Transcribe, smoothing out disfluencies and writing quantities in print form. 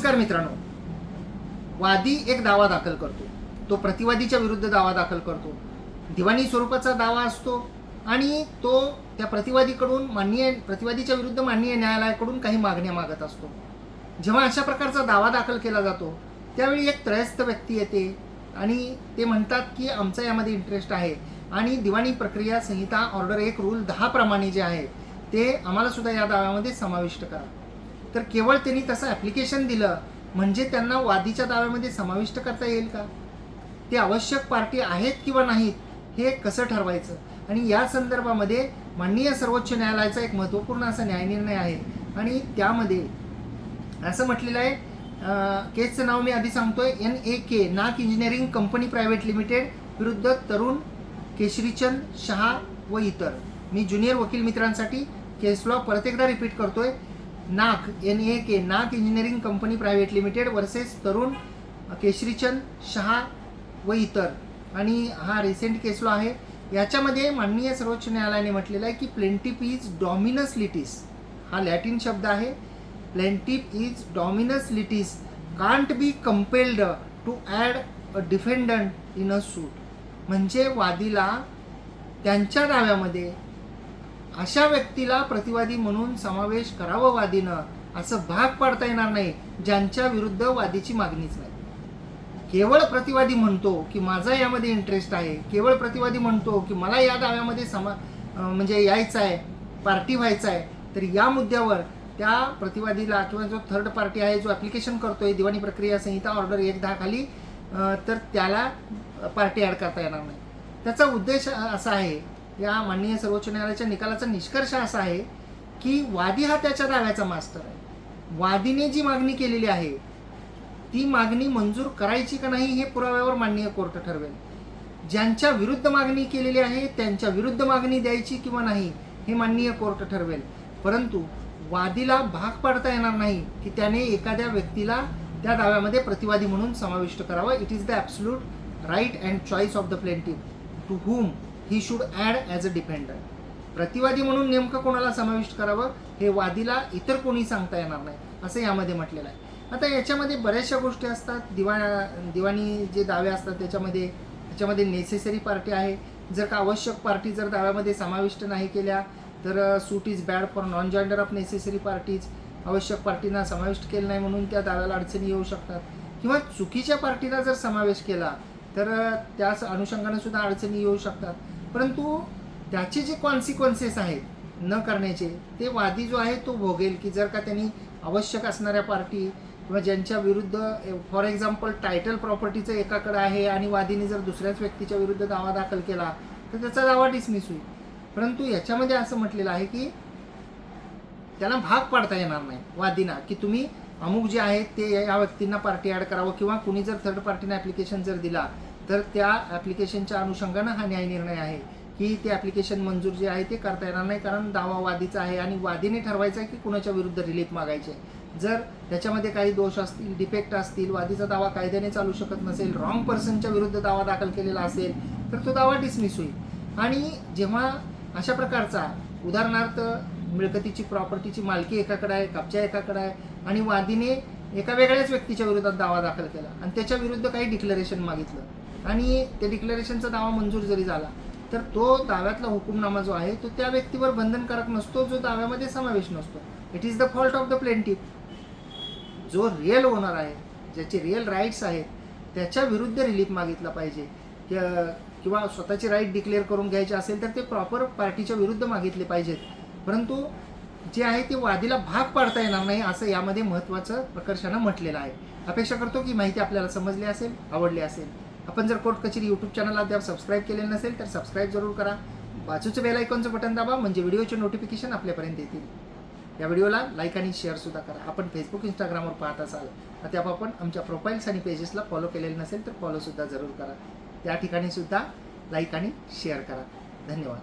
नमस्कार मित्रांनो, वादी एक दावा दाखल करतो, तो प्रतिवादीच्या विरुद्ध दावा दाखल करतो. दिवाणी स्वरूपाचा दावा असतो आणि तो त्या प्रतिवादीकडून प्रतिवादीच्या विरुद्ध माननीय न्यायालयाकडून काही मागण्या मागत असतो. जेव्हा अशा प्रकारचा दावा दाखल केला जातो त्यावेळी एक त्रयस्थ व्यक्ती येते आणि ते म्हणतात की आमचा यामध्ये इंटरेस्ट आहे आणि दिवाणी प्रक्रिया संहिता ऑर्डर 1 रूल 10 प्रमाणे जे आहे ते आम्हाला सुद्धा या दाव्यामध्ये समाविष्ट करा. तर केवळ त्यांनी तसं ॲप्लिकेशन दिलं म्हणजे त्यांना वादीच्या दाव्यामध्ये समाविष्ट करता येईल का? ते आवश्यक पार्टी आहेत किंवा नाहीत हे कसं ठरवायचं? आणि या संदर्भामध्ये माननीय सर्वोच्च न्यायालयाचा एक महत्त्वपूर्ण असा न्यायनिर्णय आहे आणि त्यामध्ये असं म्हटलेलं आहे, केसचं नाव मी आधी सांगतोय, NAK नाक इंजिनिअरिंग कंपनी प्रायव्हेट लिमिटेड विरुद्ध तरुण केशरीचंद शहा व इतर. मी ज्युनियर वकील मित्रांसाठी केस लॉ परत एकदा रिपीट करतोय. नाक NAK नाक engineering company private limited versus तरुण केशरीचंद शहा व इतर. आणि हा रिसेंट केस लॉ आहे. याच्यामध्ये माननीय सर्वोच्च न्यायालयाने म्हटलेलं आहे की प्लेंटिफ इज डॉमिनस लिटिस, हा लॅटिन शब्द आहे. Plaintiff is dominus litis can't be compelled to add a defendant in a suit. म्हणजे वादीला त्यांच्या दाव्यामध्ये अशा व्यक्तीला प्रतिवादी म्हणून समावेश करावं वादीनं असं भाग पाडता येणार नाही ज्यांच्या विरुद्ध वादीची मागणीच नाही. केवळ प्रतिवादी म्हणतो की माझा यामध्ये इंटरेस्ट आहे, केवळ प्रतिवादी म्हणतो की मला या दाव्यामध्ये म्हणजे यायचं आहे, पार्टी व्हायचं आहे, तर या मुद्द्यावर त्या प्रतिवादीला किंवा जो थर्ड पार्टी आहे जो ॲप्लिकेशन करतोय दिवाणी प्रक्रिया संहिता ऑर्डर 1-10 खाली, तर त्याला पार्टी ॲड करता येणार नाही. त्याचा उद्देश असा आहे, या माननीय सर्वोच्च न्यायालयाच्या निकालाचा निष्कर्ष असा आहे की वादी हा त्याच्या दाव्याचा मास्टर आहे. वादीने जी मागणी केलेली आहे ती मागणी मंजूर करायची का नाही हे पुराव्यावर माननीय कोर्ट ठरवेल. ज्यांच्या विरुद्ध मागणी केलेली आहे त्यांच्या विरुद्ध मागणी द्यायची किंवा नाही हे माननीय कोर्ट ठरवेल. परंतु वादीला भाग पाडता येणार नाही की त्याने एखाद्या व्यक्तीला त्या दाव्यामध्ये प्रतिवादी म्हणून समाविष्ट करावं. It is the absolute right and choice of the plaintiff to whom he should add as a defendant. प्रतिवादी म्हणून नेमकं कोणाला समाविष्ट करावं हे वादीला इतर कोणी सांगता येणार नाही असं यामध्ये म्हटलेलं आहे. आता याच्यामध्ये बऱ्याचशा गोष्टी असतात. दिवाणी जे दावे असतात त्याच्यामध्ये नेसेसरी पार्टी आहे. जर का आवश्यक पार्टी जर दाव्यामध्ये समाविष्ट नाही केल्या तर suit is bad for non joinder of necessary parties. आवश्यक पार्टींना समाविष्ट केलं नाही म्हणून त्या दाव्याला अडचणी येऊ शकतात किंवा चुकीच्या पार्टीला जर समावेश केला तर त्या अनुषंगाने सुद्धा अडचणी येऊ शकतात. परंतु त्याचे जे कॉन्सिक्वेन्सेस आहेत न करण्याचे ते वादी जो आहे तो भोगेल की जर का त्यांनी आवश्यक असणाऱ्या पार्टी किंवा ज्यांच्या विरुद्ध, फॉर एक्झाम्पल टायटल प्रॉपर्टीचं एकाकडे आहे आणि वादीने जर दुसऱ्याच व्यक्तीच्या विरुद्ध दावा दाखल केला तर त्याचा दावा डिसमिस होईल. परंतु याच्यामध्ये असं म्हटलेलं आहे की त्याला भाग पाडता येणार नाही वादीना की तुम्ही अमुक जे आहेत ते या व्यक्तींना पार्टी ॲड करावं किंवा कुणी जर थर्ड पार्टीने ॲप्लिकेशन जर दिला तर त्या ॲप्लिकेशनच्या अनुषंगानं हा न्याय निर्णय आहे की ते ॲप्लिकेशन मंजूर जे आहे ते करता येणार नाही कारण दावा वादीचा आहे आणि वादीने ठरवायचं आहे की कुणाच्या विरुद्ध रिलीफ मागायचे. जर त्याच्यामध्ये काही दोष असतील, डिफेक्ट असतील, वादीचा दावा कायद्याने चालू शकत नसेल, रॉंग पर्सनच्या विरुद्ध दावा दाखल केलेला असेल तर तो दावा डिसमिस होईल. आणि जेव्हा अशा प्रकारचा, उदाहरणार्थ मिळकतीची प्रॉपर्टीची मालकी एकाकडे आहे, कब्जा एकाकडे आहे आणि वादीने एका वेगळ्याच व्यक्तीच्या विरोधात दावा दाखल केला आणि त्याच्या विरुद्ध काही डिक्लरेशन मागितलं आणि ते डिक्लरेशनचा दावा मंजूर जरी झाला तर तो दाव्यातला हुकुमनामा जो आहे तो त्या व्यक्तीवर बंधनकारक नसतो जो दाव्यामध्ये समावेश नसतो. It is the fault of the plaintiff. जो रिअल ओनर आहे, ज्याचे रिअल राईट्स आहेत त्याच्या विरुद्ध रिलीफ मागितला पाहिजे किंवा स्वतःचे राईट डिक्लेअर करून घ्यायचे असेल तर ते प्रॉपर पार्टीच्या विरुद्ध मागितले पाहिजेत. परंतु जे आहे ते वादीला भाग पाडता येणार नाही असं यामध्ये महत्त्वाचं प्रकर्षानं म्हटलेलं आहे. अपेक्षा करतो की माहिती आपल्याला समजली असेल, आवडली असेल. आपण जर कोर्ट कचेरी यूट्यूब चॅनलला अद्याप सबस्क्राईब केलेलं नसेल तर सबस्क्राईब जरूर करा. बाजूचं बेल आयकॉनचं बटन दाबा म्हणजे व्हिडिओचे नोटिफिकेशन आपल्यापर्यंत येतील. या व्हिडिओला लाईक आणि शेअरसुद्धा करा. आपण फेसबुक, इंस्टाग्रामवर पाहत असाल अद्याप आपण आमच्या प्रोफाईल्स आणि पेजेसला फॉलो केलेलं नसेल तर फॉलोसुद्धा जरूर करा. त्या ठिकाणी सुद्धा लाईक आणि शेअर करा. धन्यवाद.